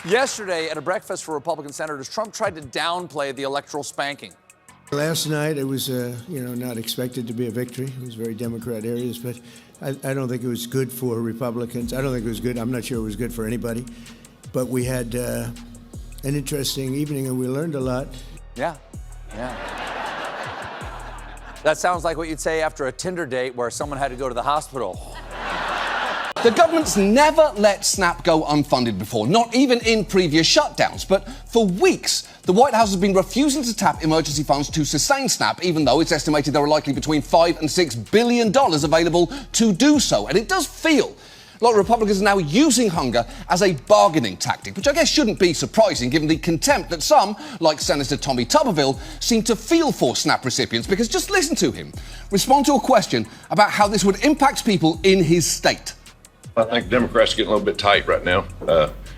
Yesterday, at a breakfast for Republican senators, Trump tried to downplay the electoral spanking. Last night, it was, not expected to be a victory. It was very Democrat areas, but I don't think it was good for Republicans. I don't think it was good. I'm not sure it was good for anybody. But we had an interesting evening, and we learned a lot. Yeah. That sounds like what you'd say after a Tinder date where someone had to go to the hospital. The government's never let SNAP go unfunded before, not even in previous shutdowns. But for weeks, the White House has been refusing to tap emergency funds to sustain SNAP, even though it's estimated there are likely between $5 and $6 billion available to do so. And it does feel like Republicans are now using hunger as a bargaining tactic, which I guess shouldn't be surprising given the contempt that some, like Senator Tommy Tuberville, seem to feel for SNAP recipients. Because just listen to him respond to a question about how this would impact people in his state. I think Democrats are getting a little bit tight right now.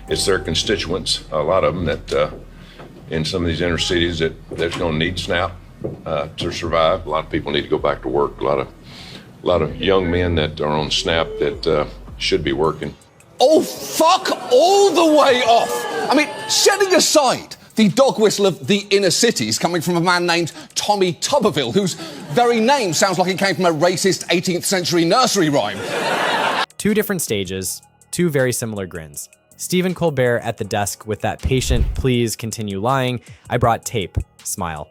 It's their constituents, a lot of them, that in some of these inner cities that's going to need SNAP to survive. A lot of people need to go back to work. A lot of young men that are on SNAP that should be working. Oh, fuck all the way off. I mean, setting aside the dog whistle of the inner cities coming from a man named Tommy Tuberville, whose very name sounds like it came from a racist 18th century nursery rhyme. Two different stages, two very similar grins. Stephen Colbert at the desk with that patient, please continue lying, I brought tape, smile.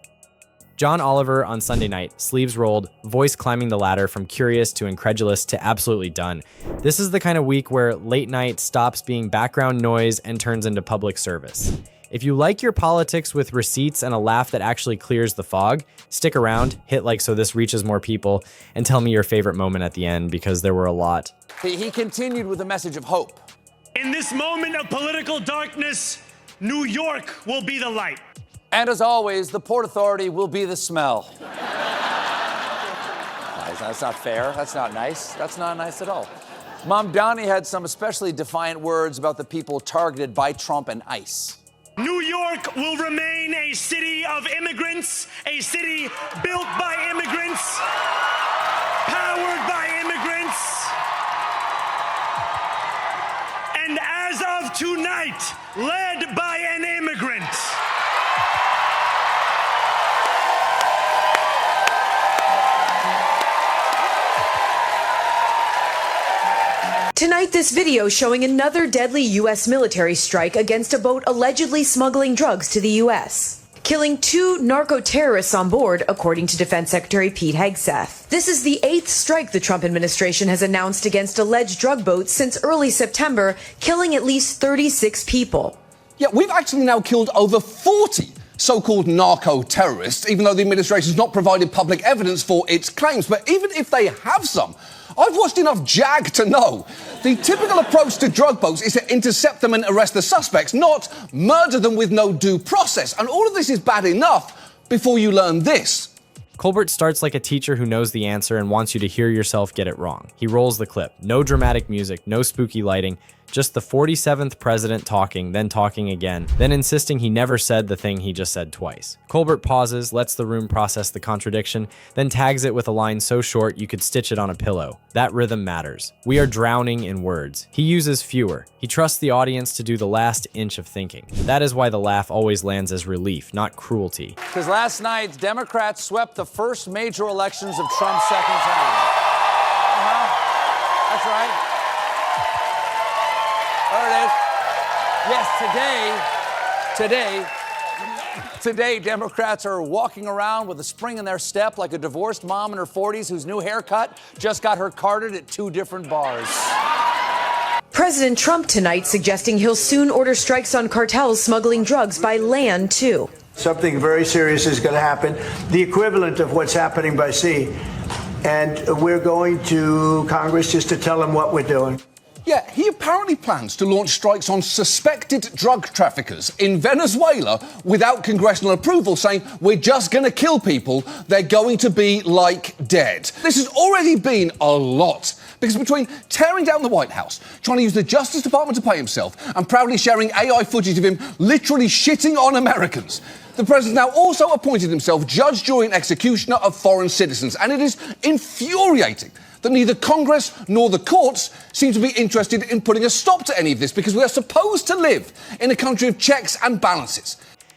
John Oliver on Sunday night, sleeves rolled, voice climbing the ladder from curious to incredulous to absolutely done. This is the kind of week where late night stops being background noise and turns into public service. If you like your politics with receipts and a laugh that actually clears the fog, stick around, hit like so this reaches more people, and tell me your favorite moment at the end, because there were a lot. He continued with a message of hope. In this moment of political darkness, New York will be the light. And as always, the Port Authority will be the smell. That's not fair. That's not nice. That's not nice at all. Mom Donnie had some especially defiant words about the people targeted by Trump and ICE. New York will remain a city of immigrants, a city built by immigrants, powered by immigrants, and as of tonight, led by an immigrant. Tonight, this video showing another deadly U.S. military strike against a boat allegedly smuggling drugs to the U.S., killing 2 narco-terrorists on board, according to Defense Secretary Pete Hegseth. This is the 8th strike the Trump administration has announced against alleged drug boats since early September, killing at least 36 people. Yeah, we've actually now killed over 40 so-called narco-terrorists, even though the administration's not provided public evidence for its claims. But even if they have some, I've watched enough JAG to know the typical approach to drug boats is to intercept them and arrest the suspects, not murder them with no due process. And all of this is bad enough before you learn this. Colbert starts like a teacher who knows the answer and wants you to hear yourself get it wrong. He rolls the clip. No dramatic music, no spooky lighting, just the 47th president talking, then talking again, then insisting he never said the thing he just said twice. Colbert pauses, lets the room process the contradiction, then tags it with a line so short you could stitch it on a pillow. That rhythm matters. We are drowning in words. He uses fewer. He trusts the audience to do the last inch of thinking. That is why the laugh always lands as relief, not cruelty. Because last night, Democrats swept the first major elections of Trump's second term. That's right. There it is. Yes, today, Democrats are walking around with a spring in their step like a divorced mom in her 40s whose new haircut just got her carded at 2 different bars. President Trump tonight suggesting he'll soon order strikes on cartels smuggling drugs by land, too. Something very serious is going to happen, the equivalent of what's happening by sea. And we're going to Congress just to tell them what we're doing. Yeah, he apparently plans to launch strikes on suspected drug traffickers in Venezuela without congressional approval, saying, we're just going to kill people, they're going to be, like, dead. This has already been a lot, because between tearing down the White House, trying to use the Justice Department to pay himself, and proudly sharing AI footage of him literally shitting on Americans, the president now also appointed himself judge, jury and executioner of foreign citizens, and it is infuriating that neither Congress nor the courts seem to be interested in putting a stop to any of this because we are supposed to live in a country of checks and balances.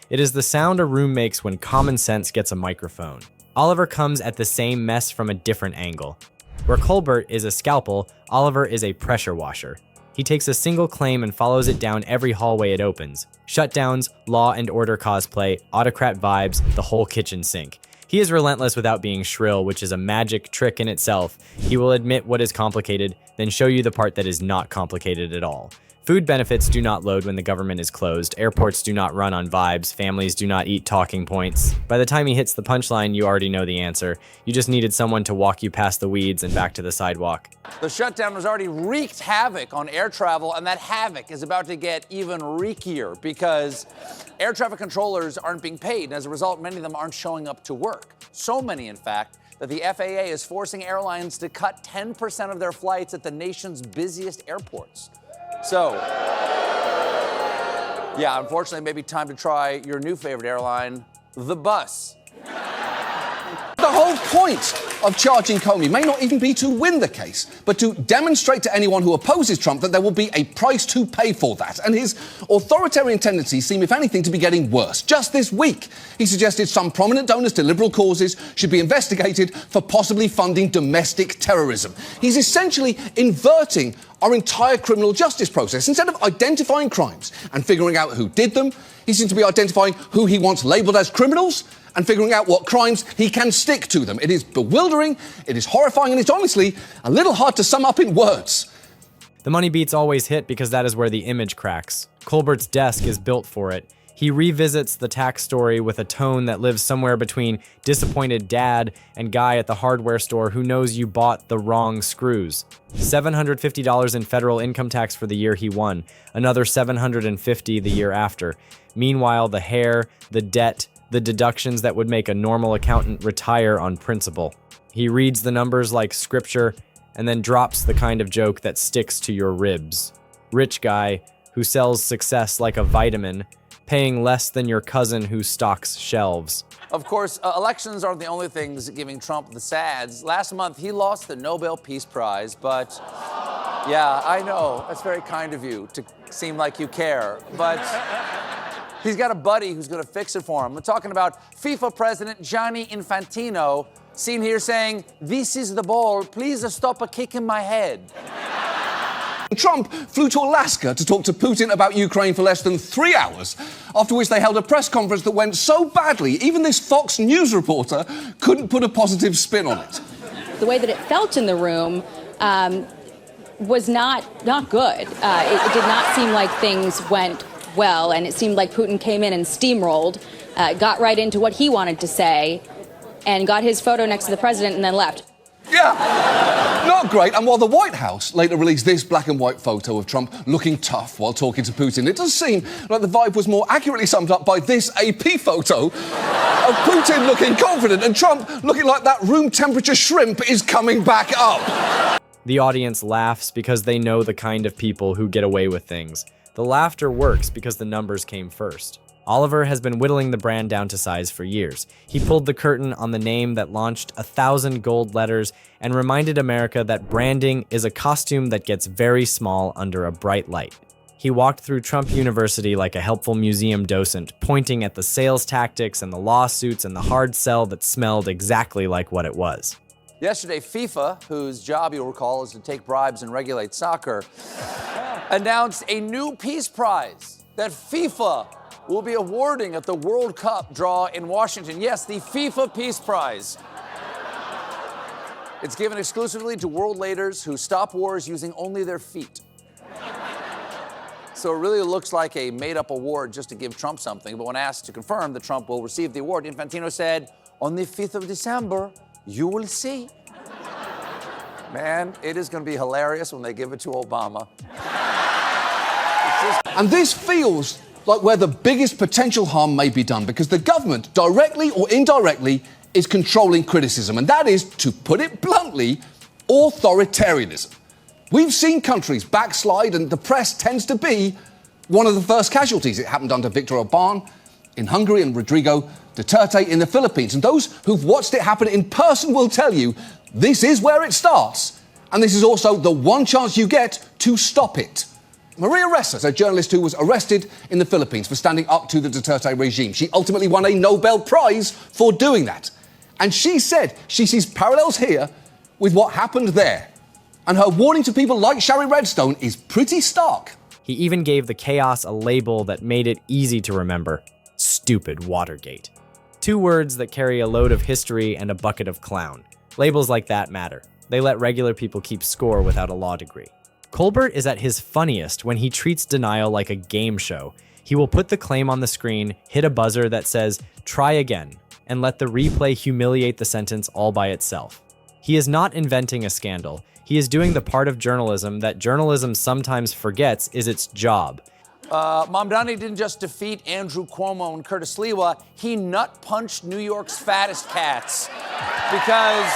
It is the sound a room makes when common sense gets a microphone. Oliver comes at the same mess from a different angle. Where Colbert is a scalpel, Oliver is a pressure washer. He takes a single claim and follows it down every hallway it opens. Shutdowns, Law and Order cosplay, autocrat vibes, the whole kitchen sink. He is relentless without being shrill, which is a magic trick in itself. He will admit what is complicated, then show you the part that is not complicated at all. Food benefits do not load when the government is closed. Airports do not run on vibes. Families do not eat talking points. By the time he hits the punchline, you already know the answer. You just needed someone to walk you past the weeds and back to the sidewalk. The shutdown has already wreaked havoc on air travel, and that havoc is about to get even reekier because air traffic controllers aren't being paid, and as a result, many of them aren't showing up to work. So many, in fact, that the FAA is forcing airlines to cut 10% of their flights at the nation's busiest airports. So, yeah, unfortunately, maybe time to try your new favorite airline, the bus. The whole point of charging Comey may not even be to win the case, but to demonstrate to anyone who opposes Trump that there will be a price to pay for that. And his authoritarian tendencies seem, if anything, to be getting worse. Just this week, he suggested some prominent donors to liberal causes should be investigated for possibly funding domestic terrorism. He's essentially inverting our entire criminal justice process. Instead of identifying crimes and figuring out who did them, he seems to be identifying who he wants labelled as criminals and figuring out what crimes he can stick to them. It is bewildering, it is horrifying, and it's honestly a little hard to sum up in words. The money beats always hit because that is where the image cracks. Colbert's desk is built for it. He revisits the tax story with a tone that lives somewhere between disappointed dad and guy at the hardware store who knows you bought the wrong screws. $750 in federal income tax for the year he won, another $750 the year after. Meanwhile, the hair, the debt, the deductions that would make a normal accountant retire on principle. He reads the numbers like scripture and then drops the kind of joke that sticks to your ribs. Rich guy who sells success like a vitamin, paying less than your cousin who stocks shelves. Of course, elections aren't the only things giving Trump the sads. Last month, he lost the Nobel Peace Prize, but yeah, I know, that's very kind of you to seem like you care, but he's got a buddy who's gonna fix it for him. We're talking about FIFA president Gianni Infantino, seen here saying, "This is the ball, please stop kicking my head." Trump flew to Alaska to talk to Putin about Ukraine for less than 3 hours, after which they held a press conference that went so badly, even this Fox News reporter couldn't put a positive spin on it. The way that it felt in the room was not good. It did not seem like things went well, and it seemed like Putin came in and steamrolled, got right into what he wanted to say, and got his photo next to the president and then left. Yeah, not great. And while the White House later released this black and white photo of Trump looking tough while talking to Putin, it does seem like the vibe was more accurately summed up by this AP photo of Putin looking confident and Trump looking like that room temperature shrimp is coming back up. The audience laughs because they know the kind of people who get away with things. The laughter works because the numbers came first. Oliver has been whittling the brand down to size for years. He pulled the curtain on the name that launched 1,000 gold letters and reminded America that branding is a costume that gets very small under a bright light. He walked through Trump University like a helpful museum docent, pointing at the sales tactics and the lawsuits and the hard sell that smelled exactly like what it was. Yesterday, FIFA, whose job you'll recall is to take bribes and regulate soccer, announced a new peace prize that FIFA will be awarding at the World Cup draw in Washington. Yes, the FIFA Peace Prize. It's given exclusively to world leaders who stop wars using only their feet. So it really looks like a made-up award just to give Trump something, but when asked to confirm that Trump will receive the award, Infantino said, "On the 5th of December, you will see." Man, it is going to be hilarious when they give it to Obama. And this feels like where the biggest potential harm may be done, because the government, directly or indirectly, is controlling criticism, and that is, to put it bluntly, authoritarianism. We've seen countries backslide, and the press tends to be one of the first casualties. It happened under Viktor Orban in Hungary and Rodrigo Duterte in the Philippines, and those who've watched it happen in person will tell you This is where it starts, and this is also the one chance you get to stop it. Maria Ressas, a journalist who was arrested in the Philippines for standing up to the Duterte regime. She ultimately won a Nobel Prize for doing that. And she said she sees parallels here with what happened there. And her warning to people like Shari Redstone is pretty stark. He even gave the chaos a label that made it easy to remember: stupid Watergate. 2 words that carry a load of history and a bucket of clown. Labels like that matter. They let regular people keep score without a law degree. Colbert is at his funniest when he treats denial like a game show. He will put the claim on the screen, hit a buzzer that says, "Try again," and let the replay humiliate the sentence all by itself. He is not inventing a scandal. He is doing the part of journalism that journalism sometimes forgets is its job. Mamdani didn't just defeat Andrew Cuomo and Curtis Lewa, he nut-punched New York's fattest cats. Because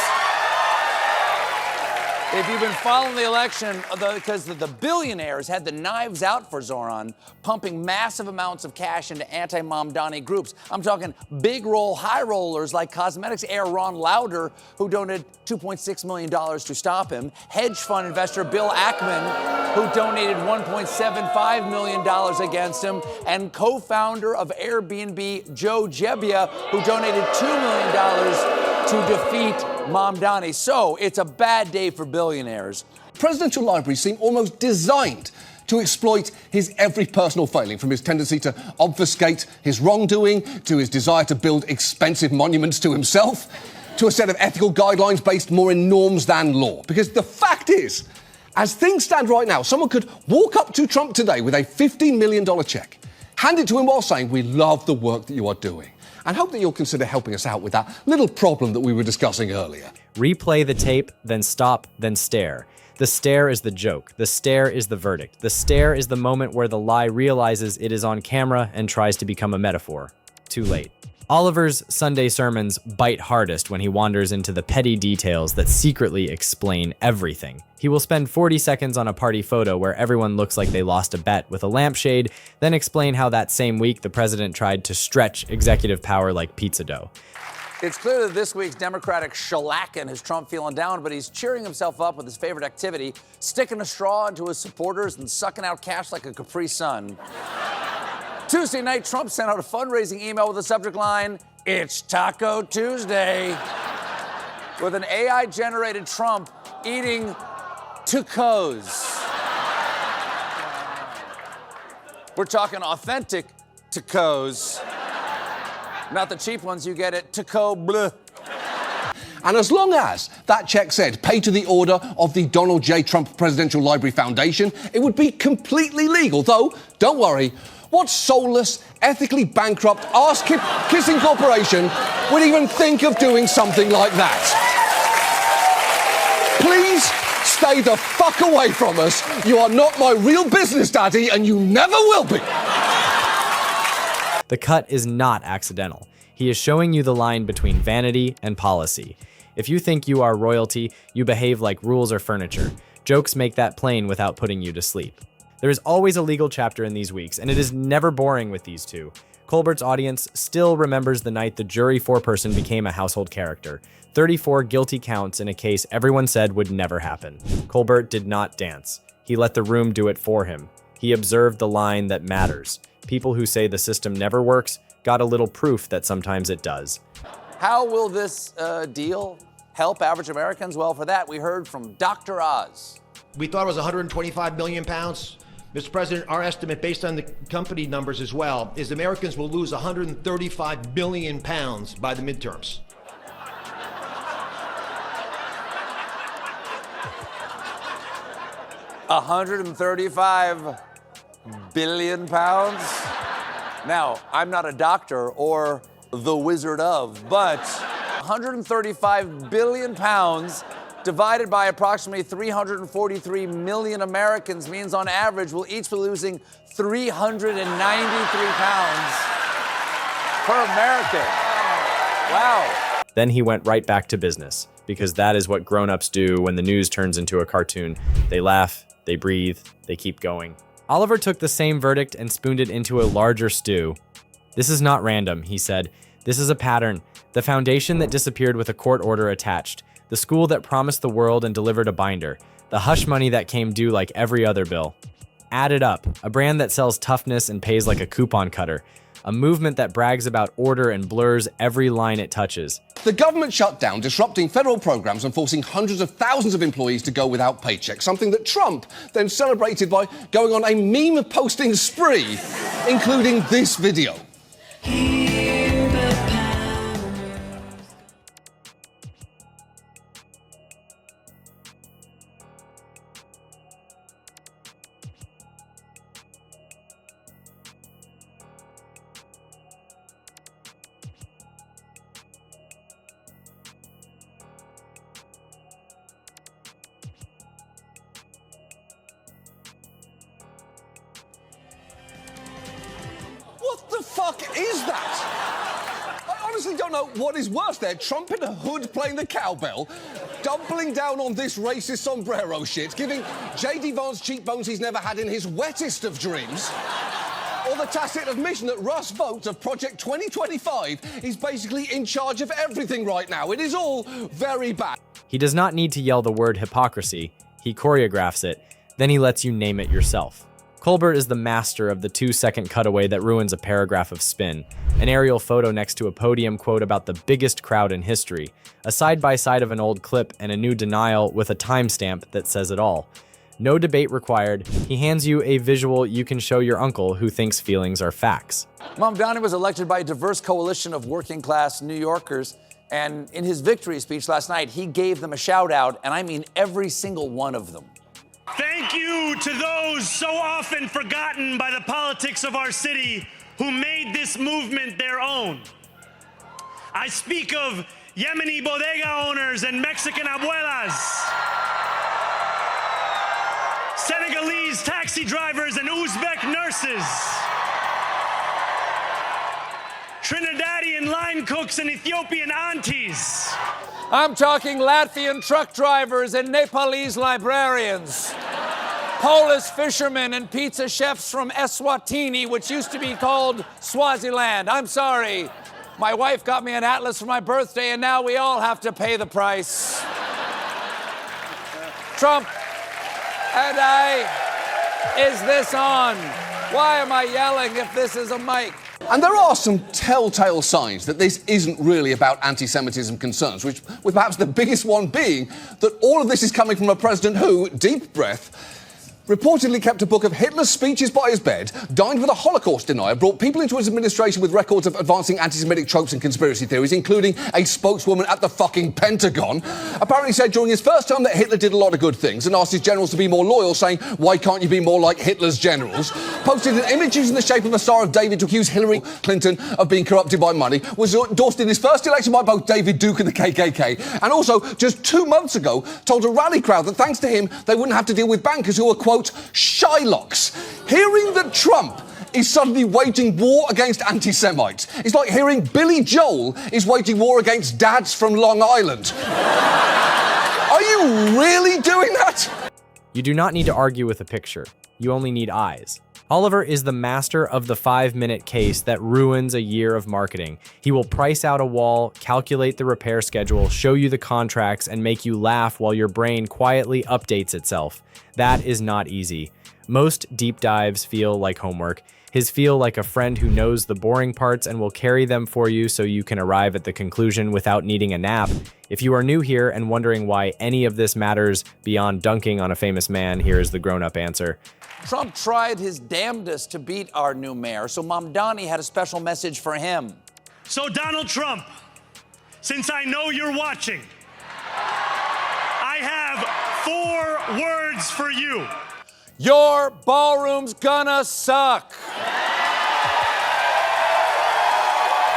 if you've been following the election, because the billionaires had the knives out for Zoran, pumping massive amounts of cash into anti-Mamdani groups. I'm talking big roll high rollers like cosmetics heir Ron Lauder, who donated $2.6 million to stop him, hedge fund investor Bill Ackman, who donated $1.75 million against him, and co-founder of Airbnb Joe Gebbia, who donated $2 million to defeat Mamdani. So it's a bad day for billionaires. Presidential libraries seem almost designed to exploit his every personal failing, from his tendency to obfuscate his wrongdoing, to his desire to build expensive monuments to himself, to a set of ethical guidelines based more in norms than law. Because the fact is, as things stand right now, someone could walk up to Trump today with a $15 million check, hand it to him while saying, "We love the work that you are doing, and hope that you'll consider helping us out with that little problem that we were discussing earlier." Replay the tape, then stop, then stare. The stare is the joke. The stare is the verdict. The stare is the moment where the lie realizes it is on camera and tries to become a metaphor. Too late. Oliver's Sunday sermons bite hardest when he wanders into the petty details that secretly explain everything. He will spend 40 seconds on a party photo where everyone looks like they lost a bet with a lampshade, then explain how that same week the president tried to stretch executive power like pizza dough. It's clear that this week's Democratic shellacking has Trump feeling down, but he's cheering himself up with his favorite activity, sticking a straw into his supporters and sucking out cash like a Capri Sun. Tuesday night, Trump sent out a fundraising email with the subject line, "It's Taco Tuesday," with an AI-generated Trump eating tacos. We're talking authentic tacos. Not the cheap ones you get at Taco Bleu. And as long as that check said pay to the order of the Donald J. Trump Presidential Library Foundation, it would be completely legal. Though, don't worry, what soulless, ethically bankrupt, ass-kissing corporation would even think of doing something like that? Please stay the fuck away from us. You are not my real business daddy, and you never will be. The cut is not accidental. He is showing you the line between vanity and policy. If you think you are royalty, you behave like rules are furniture. Jokes make that plain without putting you to sleep. There is always a legal chapter in these weeks, and it is never boring with these two. Colbert's audience still remembers the night the jury foreperson became a household character. 34 guilty counts in a case everyone said would never happen. Colbert did not dance. He let the room do it for him. He observed the line that matters. People who say the system never works got a little proof that sometimes it does. How will this deal help average Americans? Well, for that, we heard from Dr. Oz. We thought it was 125 million pounds. Mr. President, our estimate, based on the company numbers as well, is Americans will lose 135 billion pounds by the midterms. £135 billion? Now, I'm not a doctor or the Wizard of, but 135 billion pounds divided by approximately 343 million Americans means on average we'll each be losing 393 pounds per American. Wow. Then he went right back to business, because that is what grown-ups do when the news turns into a cartoon. They laugh, they breathe, they keep going. Oliver took the same verdict and spooned it into a larger stew. "This is not random," he said. "This is a pattern. The foundation that disappeared with a court order attached. The school that promised the world and delivered a binder. The hush money that came due like every other bill. Add it up, a brand that sells toughness and pays like a coupon cutter. A movement that brags about order and blurs every line it touches. The government shutdown, disrupting federal programs and forcing hundreds of thousands of employees to go without paychecks, something that Trump then celebrated by going on a meme-posting spree, including this video. What the fuck is that? I honestly don't know what is worse there. Trump in a hood playing the cowbell, doubling down on this racist sombrero shit, giving J.D. Vance cheekbones he's never had in his wettest of dreams, or the tacit admission that Russ Vought of Project 2025 is basically in charge of everything right now. It is all very bad. He does not need to yell the word hypocrisy. He choreographs it, then he lets you name it yourself. Colbert is the master of the 2-second cutaway that ruins a paragraph of spin, an aerial photo next to a podium quote about the biggest crowd in history, a side-by-side of an old clip and a new denial with a timestamp that says it all. No debate required. He hands you a visual you can show your uncle who thinks feelings are facts. Mamdani was elected by a diverse coalition of working-class New Yorkers, and in his victory speech last night, he gave them a shout-out, and I mean every single one of them. Thank you to those so often forgotten by the politics of our city who made this movement their own. I speak of Yemeni bodega owners and Mexican abuelas, Senegalese taxi drivers and Uzbek nurses, Trinidadian line cooks and Ethiopian aunties. I'm talking Latvian truck drivers and Nepalese librarians, Polish fishermen and pizza chefs from Eswatini, which used to be called Swaziland. I'm sorry. My wife got me an atlas for my birthday, and now we all have to pay the price. Trump and I, is this on? Why am I yelling if this is a mic? And there are some telltale signs that this isn't really about anti-Semitism concerns, with perhaps the biggest one being that all of this is coming from a president who, deep breath, reportedly kept a book of Hitler's speeches by his bed, dined with a Holocaust denier, brought people into his administration with records of advancing anti-Semitic tropes and conspiracy theories, including a spokeswoman at the fucking Pentagon, apparently said during his first term that Hitler did a lot of good things and asked his generals to be more loyal, saying, why can't you be more like Hitler's generals? Posted an image using the shape of a Star of David to accuse Hillary Clinton of being corrupted by money, was endorsed in his first election by both David Duke and the KKK, and also, just 2 months ago, told a rally crowd that thanks to him, they wouldn't have to deal with bankers who were, quote, Shylocks. Hearing that Trump is suddenly waging war against anti-Semites is like hearing Billy Joel is waging war against dads from Long Island. Are you really doing that? You do not need to argue with a picture. You only need eyes. Oliver is the master of the 5-minute case that ruins a year of marketing. He will price out a wall, calculate the repair schedule, show you the contracts, and make you laugh while your brain quietly updates itself. That is not easy. Most deep dives feel like homework. His feel like a friend who knows the boring parts and will carry them for you so you can arrive at the conclusion without needing a nap. If you are new here and wondering why any of this matters beyond dunking on a famous man, here is the grown-up answer. Trump tried his damnedest to beat our new mayor, so Mamdani had a special message for him. So Donald Trump, since I know you're watching, I have 4 words for you. Your ballroom's gonna suck.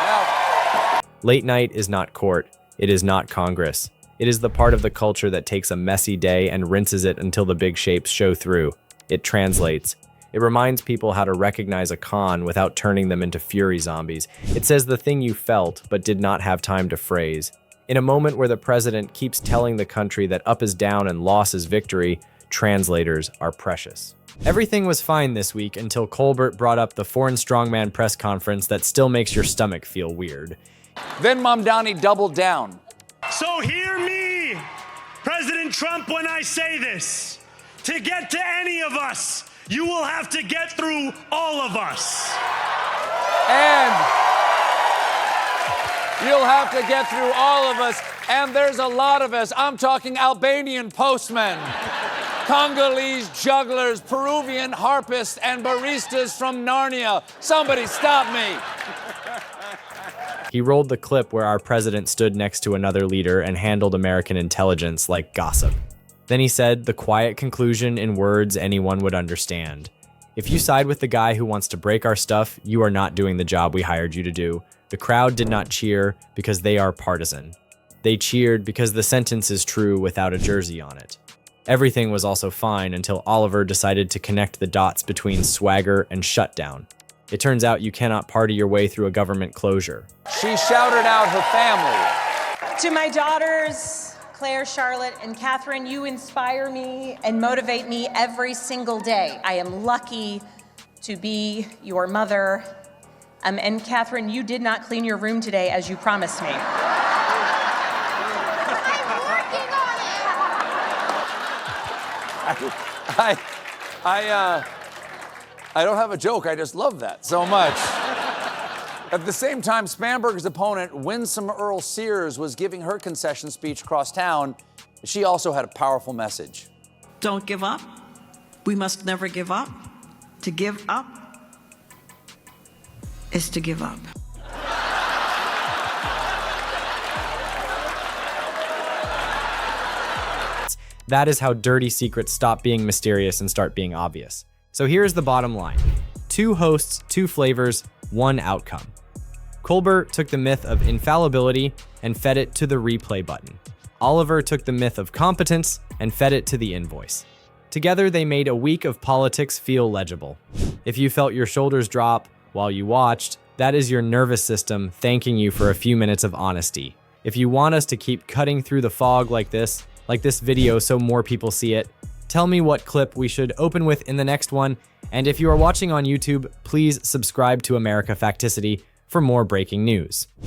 Now, Late night is not court. It is not Congress. It is the part of the culture that takes a messy day and rinses it until the big shapes show through. It translates. It reminds people how to recognize a con without turning them into fury zombies. It says the thing you felt but did not have time to phrase. In a moment where the president keeps telling the country that up is down and loss is victory, translators are precious. Everything was fine this week until Colbert brought up the foreign strongman press conference that still makes your stomach feel weird. then Mamdani doubled down. So hear me Trump when I say this. To get to any of us, you will have to get through all of us. And you'll have to get through all of us, and there's a lot of us. I'm talking Albanian postmen, Congolese jugglers, Peruvian harpists, and baristas from Narnia. Somebody stop me. He rolled the clip where our president stood next to another leader and handled American intelligence like gossip. Then he said the quiet conclusion in words anyone would understand. If you side with the guy who wants to break our stuff, you are not doing the job we hired you to do. The crowd did not cheer because they are partisan. They cheered because the sentence is true without a jersey on it. Everything was also fine until Oliver decided to connect the dots between swagger and shutdown. It turns out you cannot party your way through a government closure. She shouted out her family. To my daughters, Claire, Charlotte, and Catherine, you inspire me and motivate me every single day. I am lucky to be your mother. And Catherine, you did not clean your room today as you promised me. I don't have a joke. I just love that so much. At the same time, Spanberg's opponent, Winsome Earl Sears, was giving her concession speech across town. She also had a powerful message. Don't give up. We must never give up. To give up is to give up. That is how dirty secrets stop being mysterious and start being obvious. So here's the bottom line. 2 hosts, 2 flavors, 1 outcome. Colbert took the myth of infallibility and fed it to the replay button. Oliver took the myth of competence and fed it to the invoice. Together, they made a week of politics feel legible. If you felt your shoulders drop while you watched, that is your nervous system thanking you for a few minutes of honesty. If you want us to keep cutting through the fog like this video so more people see it, tell me what clip we should open with in the next one. And if you are watching on YouTube, please subscribe to America Facticity for more breaking news.